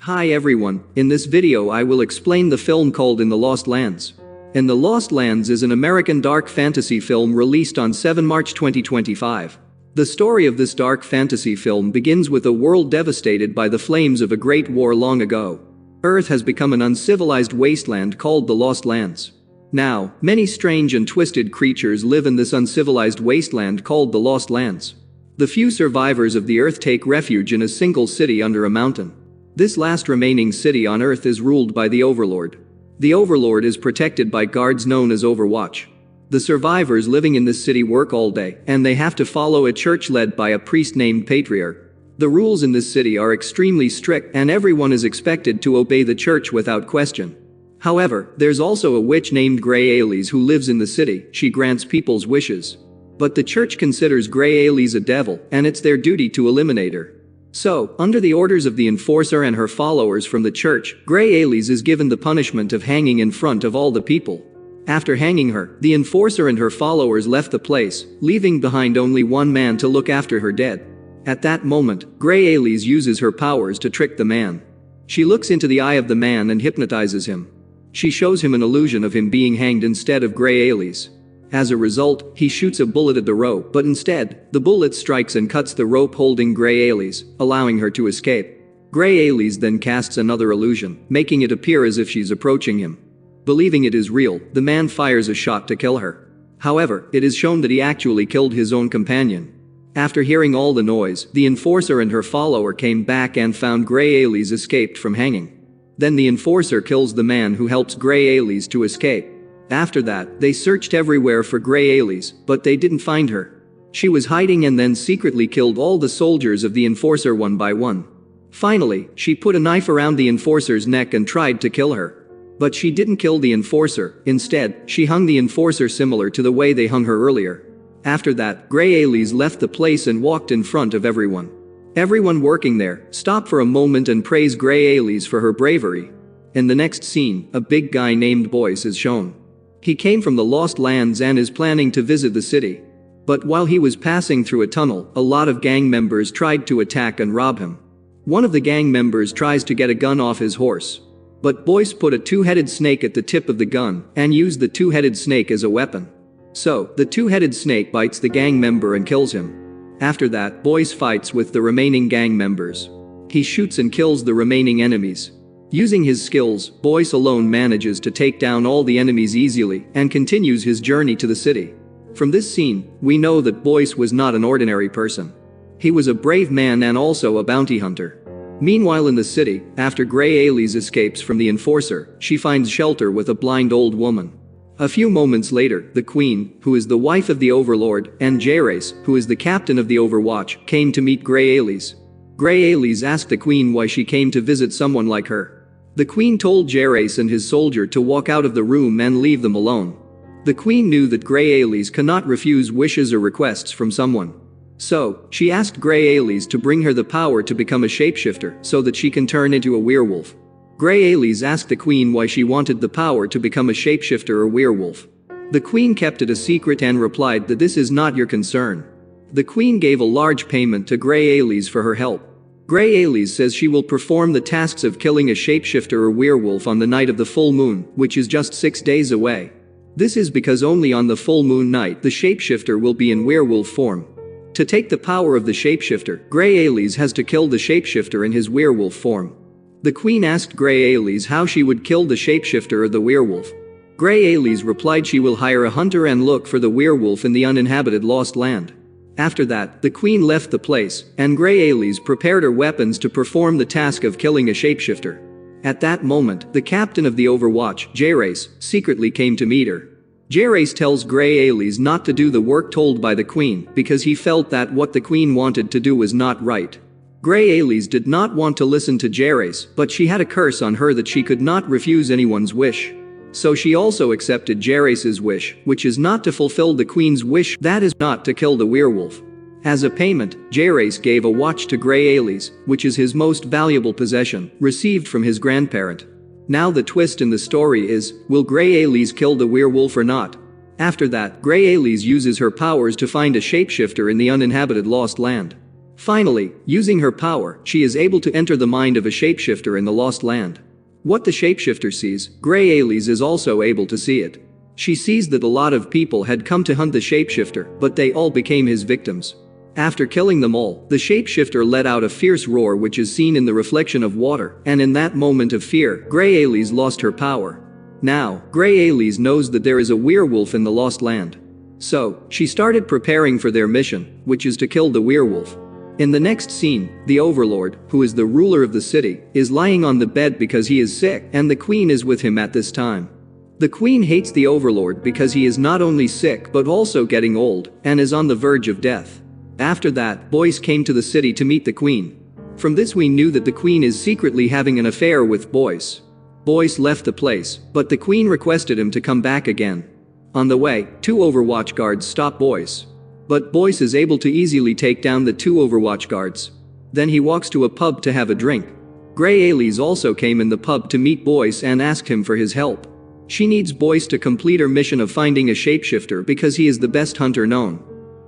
Hi everyone, in this video I will explain the film called In the Lost Lands. In the Lost Lands is an American dark fantasy film released on 7 March 2025. The story of this dark fantasy film begins with a world devastated by the flames of a great war long ago. Earth has become an uncivilized wasteland called the Lost Lands. Now, many strange and twisted creatures live in this uncivilized wasteland called the Lost Lands. The few survivors of the Earth take refuge in a single city under a mountain. This last remaining city on Earth is ruled by the Overlord. The Overlord is protected by guards known as Overwatch. The survivors living in this city work all day, and they have to follow a church led by a priest named Patriarch. The rules in this city are extremely strict and everyone is expected to obey the church without question. However, there's also a witch named Grey Ailey who lives in the city. She grants people's wishes. But the church considers Grey Ailey a devil, and it's their duty to eliminate her. So, under the orders of the enforcer and her followers from the church, Grey Ailey is given the punishment of hanging in front of all the people. After hanging her, the enforcer and her followers left the place, leaving behind only one man to look after her dead. At that moment, Grey Ailey uses her powers to trick the man. She looks into the eye of the man and hypnotizes him. She shows him an illusion of him being hanged instead of Grey Ailey. As a result, he shoots a bullet at the rope, but instead, the bullet strikes and cuts the rope holding Grey Ailey, allowing her to escape. Grey Ailey then casts another illusion, making it appear as if she's approaching him. Believing it is real, the man fires a shot to kill her. However, it is shown that he actually killed his own companion. After hearing all the noise, the enforcer and her follower came back and found Grey Ailey escaped from hanging. Then the enforcer kills the man who helps Grey Ailey to escape. After that, they searched everywhere for Grey Ailey, but they didn't find her. She was hiding and then secretly killed all the soldiers of the enforcer one by one. Finally, she put a knife around the enforcer's neck and tried to kill her. But she didn't kill the enforcer. Instead, she hung the enforcer similar to the way they hung her earlier. After that, Grey Ailey left the place and walked in front of everyone. Everyone working there stopped for a moment and praised Grey Ailey for her bravery. In the next scene, a big guy named Boyce is shown. He came from the Lost Lands and is planning to visit the city. But while he was passing through a tunnel, a lot of gang members tried to attack and rob him. One of the gang members tries to get a gun off his horse. But Boyce put a two-headed snake at the tip of the gun and used the two-headed snake as a weapon. So, the two-headed snake bites the gang member and kills him. After that, Boyce fights with the remaining gang members. He shoots and kills the remaining enemies. Using his skills, Boyce alone manages to take down all the enemies easily and continues his journey to the city. From this scene, we know that Boyce was not an ordinary person. He was a brave man and also a bounty hunter. Meanwhile in the city, after Grey Ailey escapes from the enforcer, she finds shelter with a blind old woman. A few moments later, the Queen, who is the wife of the Overlord, and Jairus, who is the captain of the Overwatch, came to meet Grey Ailey. Grey Ailey asked the Queen why she came to visit someone like her. The Queen told Jairus and his soldier to walk out of the room and leave them alone. The Queen knew that Grey Ailey cannot refuse wishes or requests from someone. So, she asked Grey Ailey to bring her the power to become a shapeshifter so that she can turn into a werewolf. Grey Ailey asked the Queen why she wanted the power to become a shapeshifter or werewolf. The Queen kept it a secret and replied that this is not your concern. The Queen gave a large payment to Grey Ailey for her help. Grey Ailey says she will perform the tasks of killing a shapeshifter or werewolf on the night of the full moon, which is just 6 days away. This is because only on the full moon night the shapeshifter will be in werewolf form. To take the power of the shapeshifter, Grey Ailey has to kill the shapeshifter in his werewolf form. The Queen asked Grey Ailey how she would kill the shapeshifter or the werewolf. Grey Ailey replied she will hire a hunter and look for the werewolf in the uninhabited Lost Land. After that, the Queen left the place, and Grey Ailey prepared her weapons to perform the task of killing a shapeshifter. At that moment, the captain of the Overwatch, Jairus, secretly came to meet her. Jairus tells Grey Ailey not to do the work told by the Queen because he felt that what the Queen wanted to do was not right. Grey Ailey did not want to listen to Jairus, but she had a curse on her that she could not refuse anyone's wish. So she also accepted Jairus' wish, which is not to fulfill the Queen's wish, that is, not to kill the werewolf. As a payment, Jairus gave a watch to Grey Ailey, which is his most valuable possession, received from his grandparent. Now the twist in the story is, will Grey Ailey kill the werewolf or not? After that, Grey Ailey uses her powers to find a shapeshifter in the uninhabited Lost Land. Finally, using her power, she is able to enter the mind of a shapeshifter in the Lost Land. What the shapeshifter sees, Grey Ailey is also able to see it. She sees that a lot of people had come to hunt the shapeshifter, but they all became his victims. After killing them all, the shapeshifter let out a fierce roar which is seen in the reflection of water, and in that moment of fear, Grey Ailey lost her power. Now, Grey Ailey knows that there is a werewolf in the Lost Land. So, she started preparing for their mission, which is to kill the werewolf. In the next scene, the Overlord, who is the ruler of the city, is lying on the bed because he is sick, and the Queen is with him at this time. The Queen hates the Overlord because he is not only sick but also getting old, and is on the verge of death. After that, Boyce came to the city to meet the Queen. From this we knew that the Queen is secretly having an affair with Boyce. Boyce left the place, but the Queen requested him to come back again. On the way, 2 Overwatch guards stop Boyce. But Boyce is able to easily take down the 2 Overwatch guards. Then he walks to a pub to have a drink. Grey Ailey also came in the pub to meet Boyce and asked him for his help. She needs Boyce to complete her mission of finding a shapeshifter because he is the best hunter known.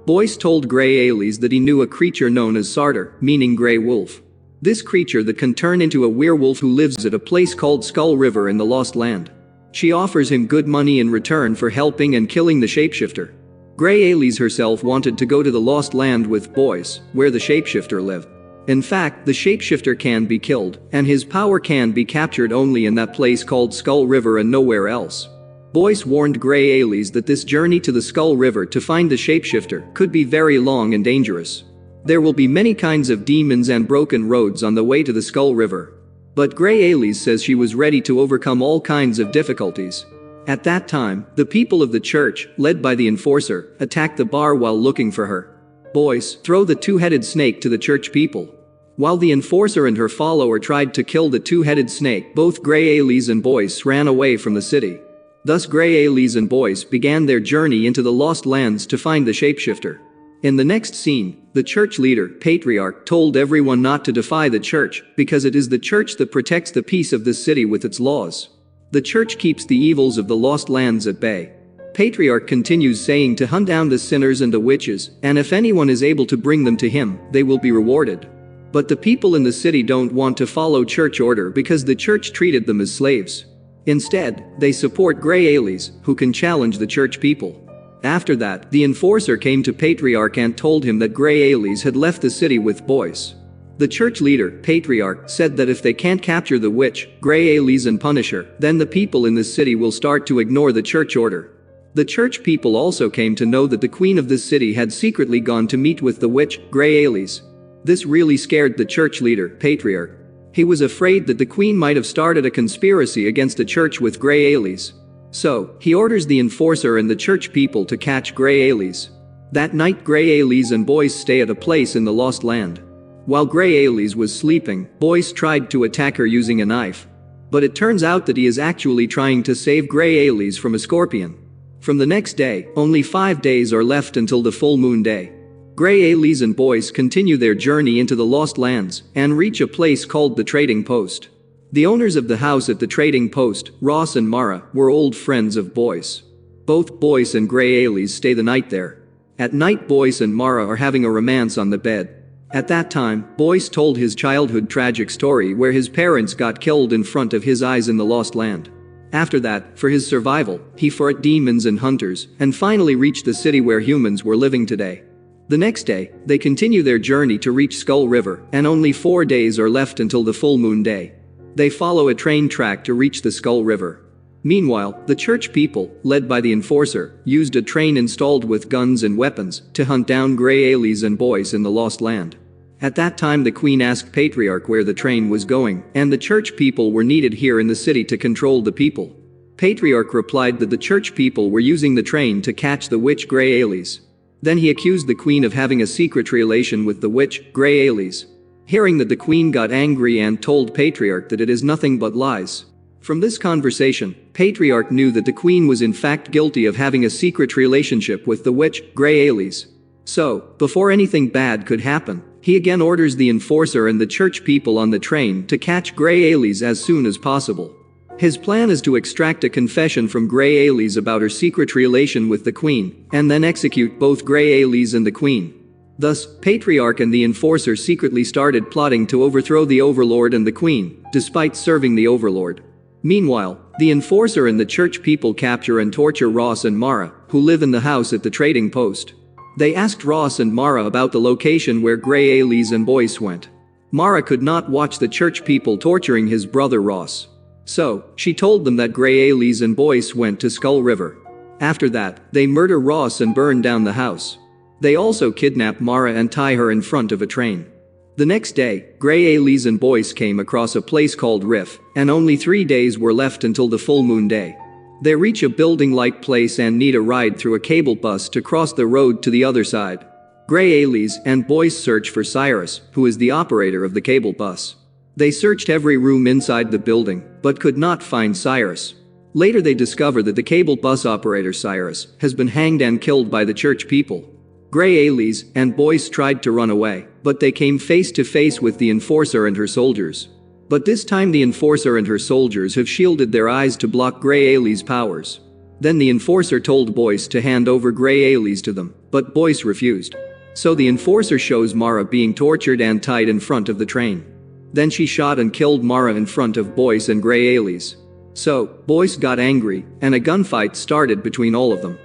Boyce told Grey Ailey that he knew a creature known as Sarter, meaning Grey Wolf. This creature that can turn into a werewolf who lives at a place called Skull River in the Lost Land. She offers him good money in return for helping and killing the shapeshifter. Grey Ailey herself wanted to go to the Lost Land with Boyce, where the shapeshifter lived. In fact, the shapeshifter can be killed, and his power can be captured only in that place called Skull River and nowhere else. Boyce warned Grey Ailey that this journey to the Skull River to find the shapeshifter could be very long and dangerous. There will be many kinds of demons and broken roads on the way to the Skull River. But Grey Ailey says she was ready to overcome all kinds of difficulties. At that time, the people of the church, led by the enforcer, attacked the bar while looking for her. Boyce threw the 2-headed snake to the church people. While the enforcer and her follower tried to kill the 2-headed snake, both Grey Ailey and Boyce ran away from the city. Thus Grey Ailey and Boyce began their journey into the Lost Lands to find the shapeshifter. In the next scene, the church leader, Patriarch, told everyone not to defy the church because it is the church that protects the peace of this city with its laws. The church keeps the evils of the Lost Lands at bay. Patriarch continues saying to hunt down the sinners and the witches, and if anyone is able to bring them to him, they will be rewarded. But the people in the city don't want to follow church order because the church treated them as slaves. Instead, they support Grey Ailey, who can challenge the church people. After that, the enforcer came to Patriarch and told him that Grey Ailey had left the city with Boyce. The church leader, Patriarch, said that if they can't capture the witch, Grey Ailey and punish her, then the people in this city will start to ignore the church order. The church people also came to know that the queen of this city had secretly gone to meet with the witch, Grey Ailey. This really scared the church leader, Patriarch. He was afraid that the queen might have started a conspiracy against the church with Grey Ailey. So, he orders the enforcer and the church people to catch Grey Ailey. That night Grey Ailey and Boyce stay at a place in the Lost Land. While Grey Ailey was sleeping, Boyce tried to attack her using a knife. But it turns out that he is actually trying to save Grey Ailey from a scorpion. From the next day, only 5 days are left until the full moon day. Grey Ailey and Boyce continue their journey into the Lost Lands and reach a place called the Trading Post. The owners of the house at the Trading Post, Ross and Mara, were old friends of Boyce. Both Boyce and Grey Ailey stay the night there. At night Boyce and Mara are having a romance on the bed. At that time, Boyce told his childhood tragic story where his parents got killed in front of his eyes in the Lost Land. After that, for his survival, he fought demons and hunters, and finally reached the city where humans were living today. The next day, they continue their journey to reach Skull River, and only 4 days are left until the full moon day. They follow a train track to reach the Skull River. Meanwhile, the church people, led by the enforcer, used a train installed with guns and weapons to hunt down Grey Ailey and Boyce in the Lost Land. At that time the queen asked Patriarch where the train was going, and the church people were needed here in the city to control the people. Patriarch replied that the church people were using the train to catch the witch Grey Ailey. Then he accused the queen of having a secret relation with the witch, Grey Ailey. Hearing that, the queen got angry and told Patriarch that it is nothing but lies. From this conversation, Patriarch knew that the queen was in fact guilty of having a secret relationship with the witch, Grey Ailey. So, before anything bad could happen, he again orders the enforcer and the church people on the train to catch Grey Ailey as soon as possible. His plan is to extract a confession from Grey Ailey about her secret relation with the queen, and then execute both Grey Ailey and the queen. Thus, Patriarch and the Enforcer secretly started plotting to overthrow the Overlord and the Queen, despite serving the Overlord. Meanwhile, the Enforcer and the church people capture and torture Ross and Mara, who live in the house at the trading post. They asked Ross and Mara about the location where Gray Ailey and Boyce went. Mara could not watch the church people torturing his brother Ross. So, she told them that Gray Ailey and Boyce went to Skull River. After that, they murder Ross and burn down the house. They also kidnap Mara and tie her in front of a train. The next day, Gray Ailey and Boyce came across a place called Riff, and only 3 days were left until the full moon day. They reach a building-like place and need a ride through a cable bus to cross the road to the other side. Gray Ailey and Boyce search for Cyrus, who is the operator of the cable bus. They searched every room inside the building, but could not find Cyrus. Later they discover that the cable bus operator Cyrus has been hanged and killed by the church people. Gray Ailey and Boyce tried to run away, but they came face to face with the Enforcer and her soldiers. But this time the Enforcer and her soldiers have shielded their eyes to block Gray Ailey's powers. Then the Enforcer told Boyce to hand over Gray Ailey to them, but Boyce refused. So the Enforcer shows Mara being tortured and tied in front of the train. Then she shot and killed Mara in front of Boyce and Gray Ailey. So, Boyce got angry, and a gunfight started between all of them.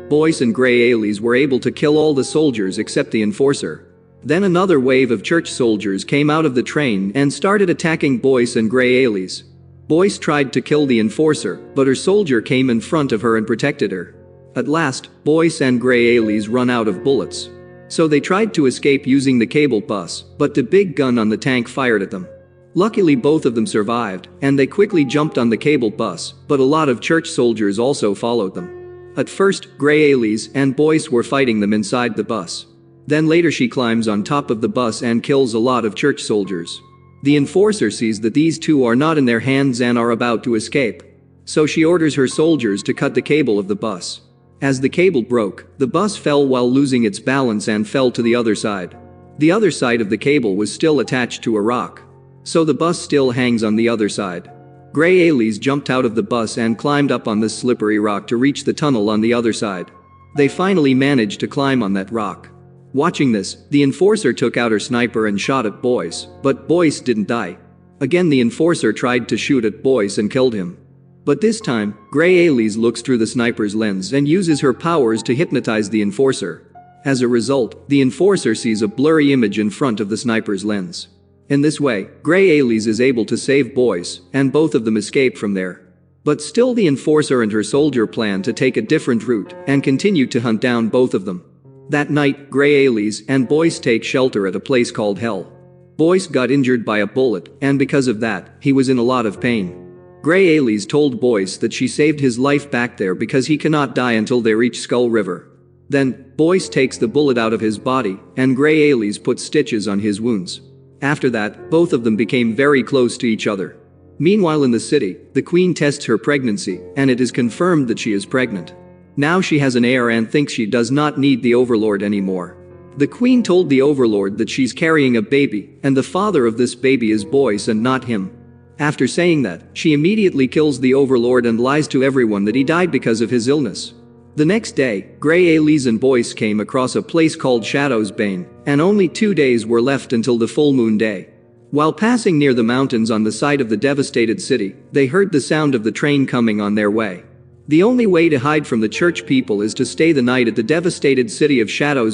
Boyce and Gray Ailey were able to kill all the soldiers except the Enforcer. Then another wave of church soldiers came out of the train and started attacking Boyce and Gray Ailey. Boyce tried to kill the Enforcer, but her soldier came in front of her and protected her. At last, Boyce and Gray Ailey run out of bullets. So they tried to escape using the cable bus, but the big gun on the tank fired at them. Luckily both of them survived, and they quickly jumped on the cable bus, but a lot of church soldiers also followed them. At first, Gray Ailey and Boyce were fighting them inside the bus. Then later she climbs on top of the bus and kills a lot of church soldiers. The Enforcer sees that these two are not in their hands and are about to escape. So she orders her soldiers to cut the cable of the bus. As the cable broke, the bus fell while losing its balance and fell to the other side. The other side of the cable was still attached to a rock. So the bus still hangs on the other side. Gray Ailey jumped out of the bus and climbed up on this slippery rock to reach the tunnel on the other side. They finally managed to climb on that rock. Watching this, the Enforcer took out her sniper and shot at Boyce, but Boyce didn't die. Again the Enforcer tried to shoot at Boyce and killed him. But this time, Gray Ailey looks through the sniper's lens and uses her powers to hypnotize the Enforcer. As a result, the Enforcer sees a blurry image in front of the sniper's lens. In this way, Gray Ailey is able to save Boyce, and both of them escape from there. But still the Enforcer and her soldier plan to take a different route and continue to hunt down both of them. That night, Gray Ailey and Boyce take shelter at a place called Hell. Boyce got injured by a bullet, and because of that, he was in a lot of pain. Gray Ailey told Boyce that she saved his life back there because he cannot die until they reach Skull River. Then, Boyce takes the bullet out of his body, and Gray Ailey puts stitches on his wounds. After that, both of them became very close to each other. Meanwhile in the city, the Queen tests her pregnancy, and it is confirmed that she is pregnant. Now she has an heir and thinks she does not need the Overlord anymore. The Queen told the Overlord that she's carrying a baby, and the father of this baby is Boyce and not him. After saying that, she immediately kills the Overlord and lies to everyone that he died because of his illness. The next day, Gray Ailey and Boyce came across a place called Bane, and only 2 days were left until the full moon day. While passing near the mountains on the side of the devastated city, they heard the sound of the train coming on their way. The only way to hide from the church people is to stay the night at the devastated city of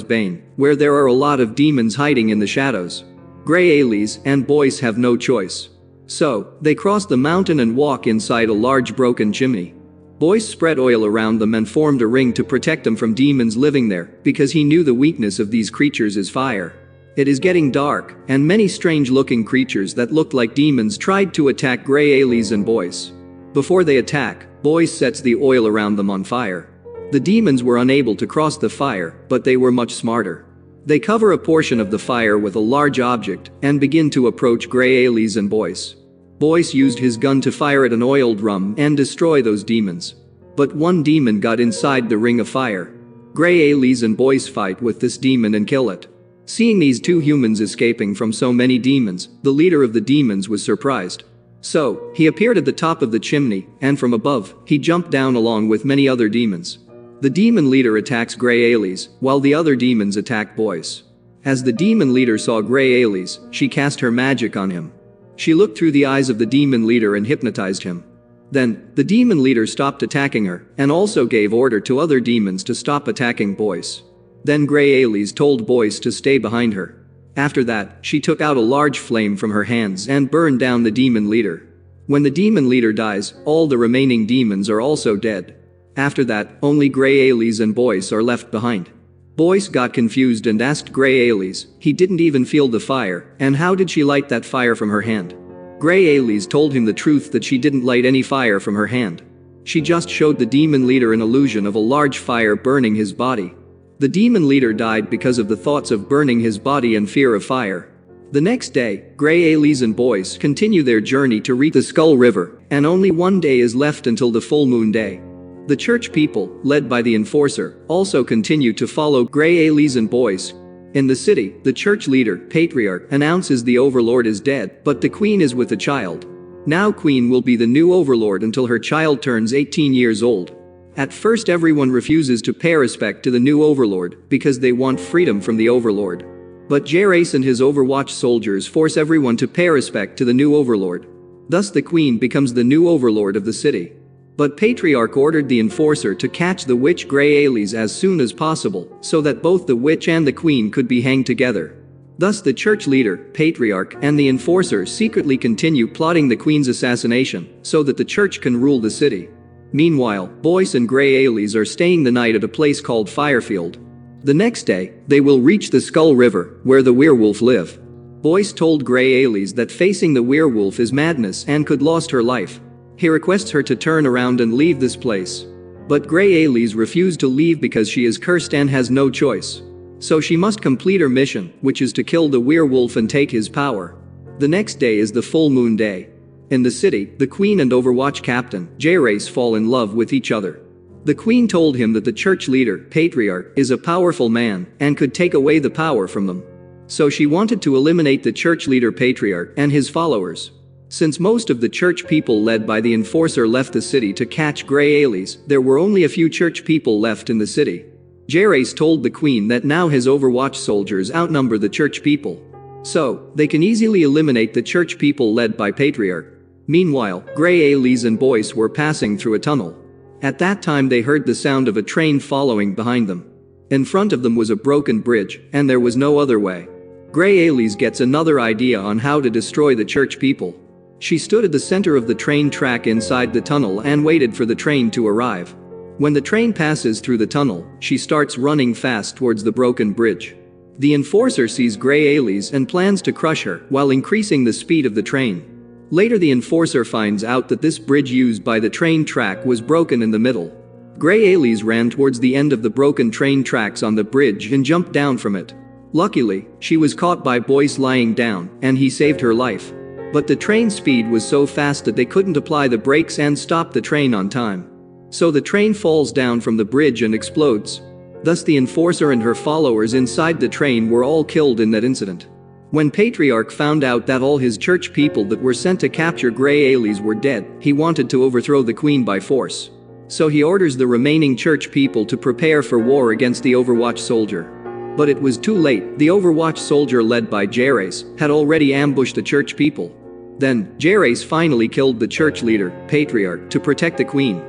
Bane, where there are a lot of demons hiding in the shadows. Gray Ailey and Boyce have no choice. So, they cross the mountain and walk inside a large broken chimney. Boyce spread oil around them and formed a ring to protect them from demons living there, because he knew the weakness of these creatures is fire. It is getting dark, and many strange-looking creatures that looked like demons tried to attack Gray Ailey and Boyce. Before they attack, Boyce sets the oil around them on fire. The demons were unable to cross the fire, but they were much smarter. They cover a portion of the fire with a large object and begin to approach Gray Ailey and Boyce. Boyce used his gun to fire at an oil drum and destroy those demons. But one demon got inside the ring of fire. Gray Ailey and Boyce fight with this demon and kill it. Seeing these two humans escaping from so many demons, the leader of the demons was surprised. So, he appeared at the top of the chimney, and from above, he jumped down along with many other demons. The demon leader attacks Gray Ailey, while the other demons attack Boyce. As the demon leader saw Grey Ailey's, she cast her magic on him. She looked through the eyes of the demon leader and hypnotized him. Then, the demon leader stopped attacking her, and also gave order to other demons to stop attacking Boyce. Then Grey Ailey's told Boyce to stay behind her. After that, she took out a large flame from her hands and burned down the demon leader. When the demon leader dies, all the remaining demons are also dead. After that, only Grey Ailey's and Boyce are left behind. Boyce got confused and asked Grey Ailey's, he didn't even feel the fire, and how did she light that fire from her hand? Grey Ailey's told him the truth that she didn't light any fire from her hand. She just showed the demon leader an illusion of a large fire burning his body. The demon leader died because of the thoughts of burning his body and fear of fire. The next day, Grey Ailey's and Boyce continue their journey to reach the Skull River, and only one day is left until the full moon day. The church people, led by the enforcer, also continue to follow Grey Ailey's and Boyce. In the city, the church leader, Patriarch, announces the overlord is dead, but the queen is with a child. Now queen will be the new overlord until her child turns 18 years old. At first everyone refuses to pay respect to the new overlord because they want freedom from the overlord. But Jerace and his Overwatch soldiers force everyone to pay respect to the new overlord. Thus the queen becomes the new overlord of the city. But Patriarch ordered the enforcer to catch the witch Grey Ailey's as soon as possible, so that both the witch and the queen could be hanged together. Thus the church leader, Patriarch, and the enforcer secretly continue plotting the queen's assassination, so that the church can rule the city. Meanwhile, Boyce and Grey Ailey's are staying the night at a place called Firefield. The next day, they will reach the Skull River, where the werewolf live. Boyce told Grey Ailey's that facing the werewolf is madness and could lost her life. He requests her to turn around and leave this place. But Grey Ailey's refused to leave because she is cursed and has no choice. So she must complete her mission, which is to kill the werewolf and take his power. The next day is the full moon day. In the city, the queen and Overwatch captain, Jerace, fall in love with each other. The queen told him that the church leader, Patriarch, is a powerful man and could take away the power from them. So she wanted to eliminate the church leader Patriarch and his followers. Since most of the church people led by the enforcer left the city to catch Grey Ailey's, there were only a few church people left in the city. Jerace told the queen that now his Overwatch soldiers outnumber the church people. So, they can easily eliminate the church people led by Patriarch. Meanwhile, Grey Ailey's and Boyce were passing through a tunnel. At that time they heard the sound of a train following behind them. In front of them was a broken bridge, and there was no other way. Grey Ailey's gets another idea on how to destroy the church people. She stood at the center of the train track inside the tunnel and waited for the train to arrive. When the train passes through the tunnel, she starts running fast towards the broken bridge. The enforcer sees Grey Ailey's and plans to crush her while increasing the speed of the train. Later the enforcer finds out that this bridge used by the train track was broken in the middle. Grey Ailey's ran towards the end of the broken train tracks on the bridge and jumped down from it. Luckily, she was caught by Boyce lying down, and he saved her life. But the train speed was so fast that they couldn't apply the brakes and stop the train on time. So the train falls down from the bridge and explodes. Thus the enforcer and her followers inside the train were all killed in that incident. When Patriarch found out that all his church people that were sent to capture Grey Ailey's were dead, he wanted to overthrow the queen by force. So he orders the remaining church people to prepare for war against the Overwatch soldier. But it was too late. The Overwatch soldier led by Jerace had already ambushed the church people. Then, Jerace finally killed the church leader, Patriarch, to protect the queen.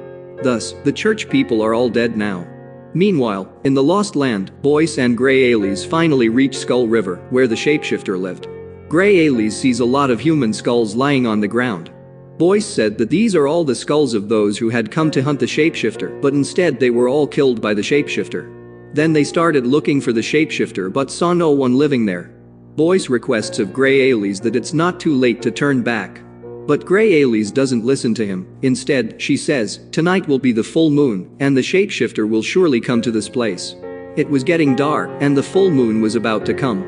Thus, the church people are all dead now. Meanwhile, in the Lost Land, Boyce and Grey Ailey's finally reach Skull River, where the Shapeshifter lived. Grey Ailey's sees a lot of human skulls lying on the ground. Boyce said that these are all the skulls of those who had come to hunt the Shapeshifter, but instead they were all killed by the Shapeshifter. Then they started looking for the Shapeshifter but saw no one living there. Boyce requests of Grey Ailey's that it's not too late to turn back. But Grey Ailey's doesn't listen to him. Instead, she says, tonight will be the full moon, and the Shapeshifter will surely come to this place. It was getting dark, and the full moon was about to come.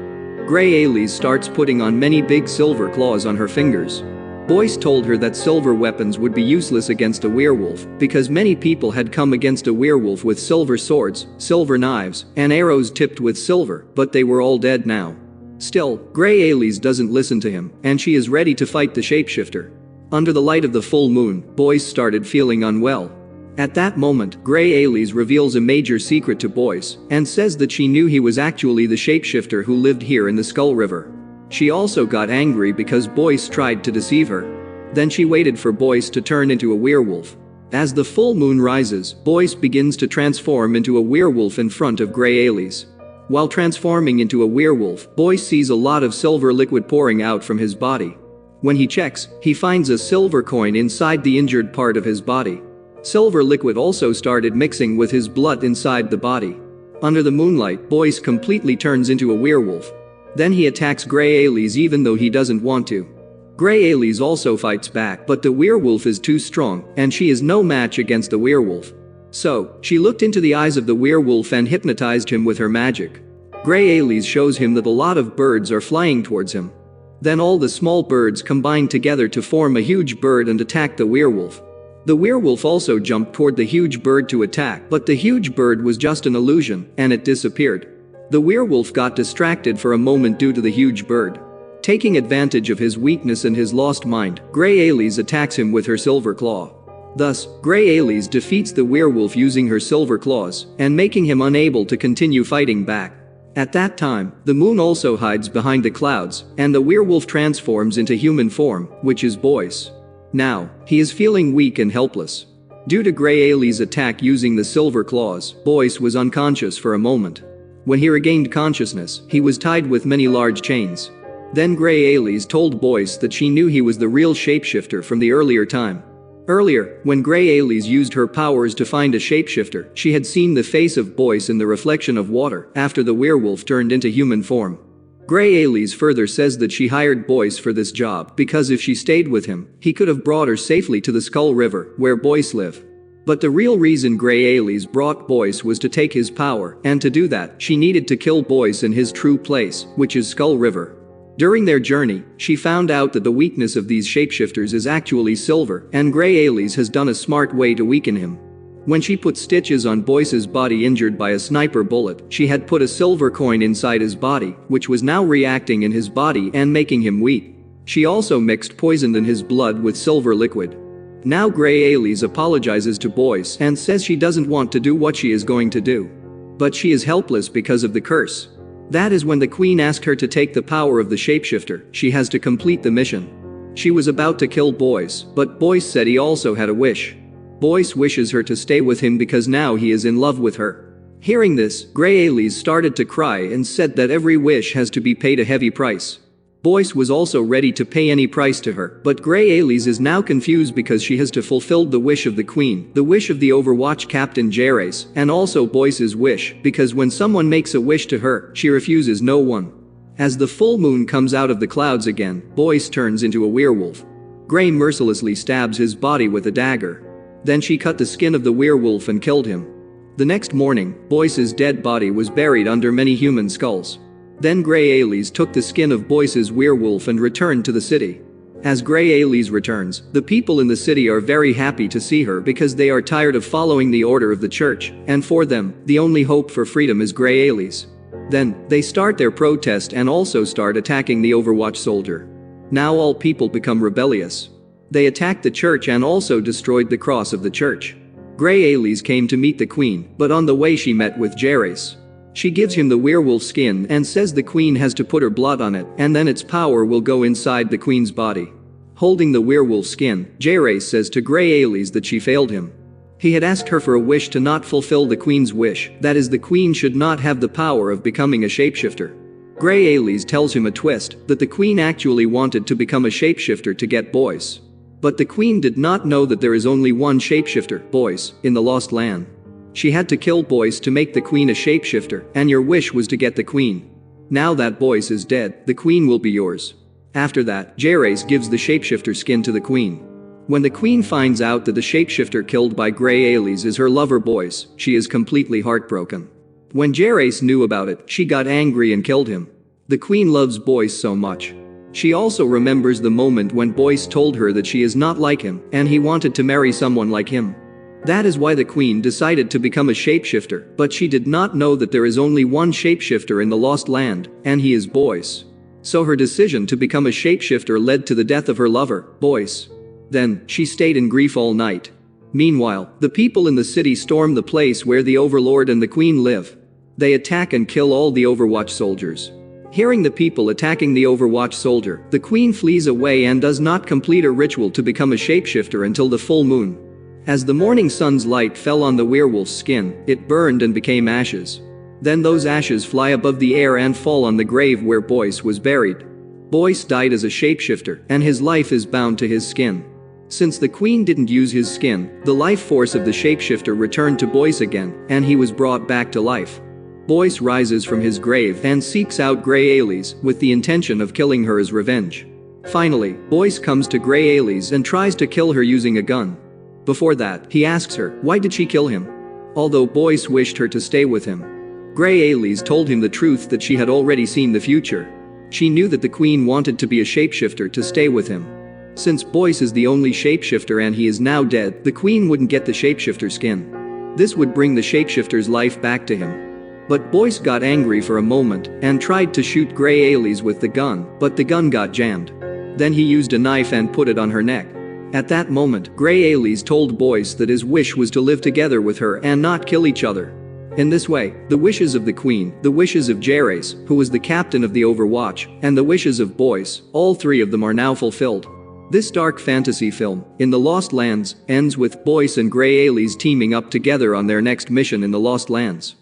Grey Ailey's starts putting on many big silver claws on her fingers. Boyce told her that silver weapons would be useless against a werewolf, because many people had come against a werewolf with silver swords, silver knives, and arrows tipped with silver, but they were all dead now. Still, Grey Ailey's doesn't listen to him, and she is ready to fight the Shapeshifter. Under the light of the full moon, Boyce started feeling unwell. At that moment, Grey Ailey reveals a major secret to Boyce and says that she knew he was actually the shapeshifter who lived here in the Skull River. She also got angry because Boyce tried to deceive her. Then she waited for Boyce to turn into a werewolf. As the full moon rises, Boyce begins to transform into a werewolf in front of Grey Ailey. While transforming into a werewolf, Boyce sees a lot of silver liquid pouring out from his body. When he checks, he finds a silver coin inside the injured part of his body. Silver liquid also started mixing with his blood inside the body. Under the moonlight, Boyce completely turns into a werewolf. Then he attacks Grey Ailey even though he doesn't want to. Grey Ailey also fights back, but the werewolf is too strong, and she is no match against the werewolf. So, she looked into the eyes of the werewolf and hypnotized him with her magic. Grey Ailey shows him that a lot of birds are flying towards him. Then all the small birds combine together to form a huge bird and attack the werewolf. The werewolf also jumped toward the huge bird to attack, but the huge bird was just an illusion, and it disappeared. The werewolf got distracted for a moment due to the huge bird. Taking advantage of his weakness and his lost mind, Grey Ailey attacks him with her silver claw. Thus, Grey Ailey defeats the werewolf using her silver claws and making him unable to continue fighting back. At that time, the moon also hides behind the clouds, and the werewolf transforms into human form, which is Boyce. Now, he is feeling weak and helpless. Due to Grey Ailey's attack using the silver claws, Boyce was unconscious for a moment. When he regained consciousness, he was tied with many large chains. Then Grey Ailey told Boyce that she knew he was the real shapeshifter from the earlier time. Earlier, when Grey Ailey used her powers to find a shapeshifter, she had seen the face of Boyce in the reflection of water after the werewolf turned into human form. Grey Ailey further says that she hired Boyce for this job because if she stayed with him, he could have brought her safely to the Skull River, where Boyce lived. But the real reason Grey Ailey brought Boyce was to take his power, and to do that, she needed to kill Boyce in his true place, which is Skull River. During their journey, she found out that the weakness of these shapeshifters is actually silver, and Grey Ailey has done a smart way to weaken him. When she put stitches on Boyce's body injured by a sniper bullet, she had put a silver coin inside his body, which was now reacting in his body and making him weak. She also mixed poison in his blood with silver liquid. Now Grey Ailey apologizes to Boyce and says she doesn't want to do what she is going to do. But she is helpless because of the curse. That is when the queen asked her to take the power of the shapeshifter. She has to complete the mission. She was about to kill Boyce, but Boyce said he also had a wish. Boyce wishes her to stay with him because now he is in love with her. Hearing this, Grey Ailey started to cry and said that every wish has to be paid a heavy price. Boyce was also ready to pay any price to her, but Grey Ailey is now confused because she has to fulfill the wish of the queen, the wish of the Overwatch captain Jerace, and also Boyce's wish, because when someone makes a wish to her, she refuses no one. As the full moon comes out of the clouds again, Boyce turns into a werewolf. Grey mercilessly stabs his body with a dagger. Then she cut the skin of the werewolf and killed him. The next morning, Boyce's dead body was buried under many human skulls. Then Grey Ailey took the skin of Boyce's werewolf and returned to the city. As Grey Ailey returns, the people in the city are very happy to see her because they are tired of following the order of the church, and for them, the only hope for freedom is Grey Ailey. Then, they start their protest and also start attacking the Overwatch soldier. Now all people become rebellious. They attacked the church and also destroyed the cross of the church. Grey Ailey came to meet the queen, but on the way she met with Jerace. She gives him the werewolf skin and says the queen has to put her blood on it and then its power will go inside the queen's body. Holding the werewolf skin, Jerace says to Grey Ailey that she failed him. He had asked her for a wish to not fulfill the queen's wish, that is the queen should not have the power of becoming a shapeshifter. Grey Ailey tells him a twist, that the queen actually wanted to become a shapeshifter to get Boyce. But the queen did not know that there is only one shapeshifter, Boyce, in the Lost Land. She had to kill Boyce to make the queen a shapeshifter, and your wish was to get the queen. Now that Boyce is dead, the queen will be yours. After that, Jerace gives the shapeshifter skin to the queen. When the queen finds out that the shapeshifter killed by Grey Ailey is her lover Boyce, she is completely heartbroken. When Jerace knew about it, she got angry and killed him. The queen loves Boyce so much. She also remembers the moment when Boyce told her that she is not like him and he wanted to marry someone like him. That is why the queen decided to become a shapeshifter, but she did not know that there is only one shapeshifter in the Lost Land, and he is Boyce. So her decision to become a shapeshifter led to the death of her lover, Boyce. Then, she stayed in grief all night. Meanwhile, the people in the city storm the place where the Overlord and the Queen live. They attack and kill all the Overwatch soldiers. Hearing the people attacking the Overwatch soldier, the Queen flees away and does not complete a ritual to become a shapeshifter until the full moon. As the morning sun's light fell on the werewolf's skin, it burned and became ashes. Then those ashes fly above the air and fall on the grave where Boyce was buried. Boyce died as a shapeshifter, and his life is bound to his skin. Since the Queen didn't use his skin, the life force of the shapeshifter returned to Boyce again, and he was brought back to life. Boyce rises from his grave and seeks out Grey Ailey's with the intention of killing her as revenge. Finally, Boyce comes to Grey Ailey's and tries to kill her using a gun. Before that, he asks her, why did she kill him? Although Boyce wished her to stay with him. Grey Ailey's told him the truth that she had already seen the future. She knew that the Queen wanted to be a shapeshifter to stay with him. Since Boyce is the only shapeshifter and he is now dead, the Queen wouldn't get the shapeshifter skin. This would bring the shapeshifter's life back to him. But Boyce got angry for a moment and tried to shoot Grey Ailey's with the gun, but the gun got jammed. Then he used a knife and put it on her neck. At that moment, Grey Ailey's told Boyce that his wish was to live together with her and not kill each other. In this way, the wishes of the Queen, the wishes of Jerez, who was the captain of the Overwatch, and the wishes of Boyce, all three of them are now fulfilled. This dark fantasy film, In the Lost Lands, ends with Boyce and Grey Ailey's teaming up together on their next mission in the Lost Lands.